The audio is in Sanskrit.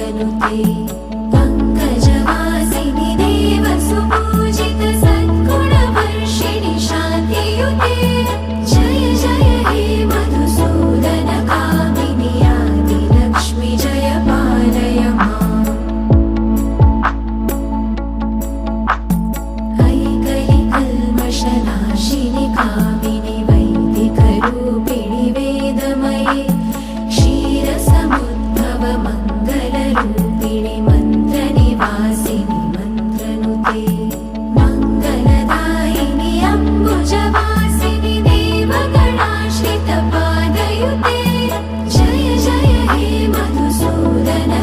श्रीमन्महालक्ष्मीर्वरदां प्रपद्ये पङ्कजवासिनि देवसुपूजित सद्गुणवर्षिणि शान्तियुते जय जय हे मधुसूदन कामिनि आदिलक्ष्मि जय पालय माम् ऐकलिकल्मषनाशिनि कामिनि वैदिकरूपिणि वेदमये क्षीरसमुद्भव मङ्गलरूपिणि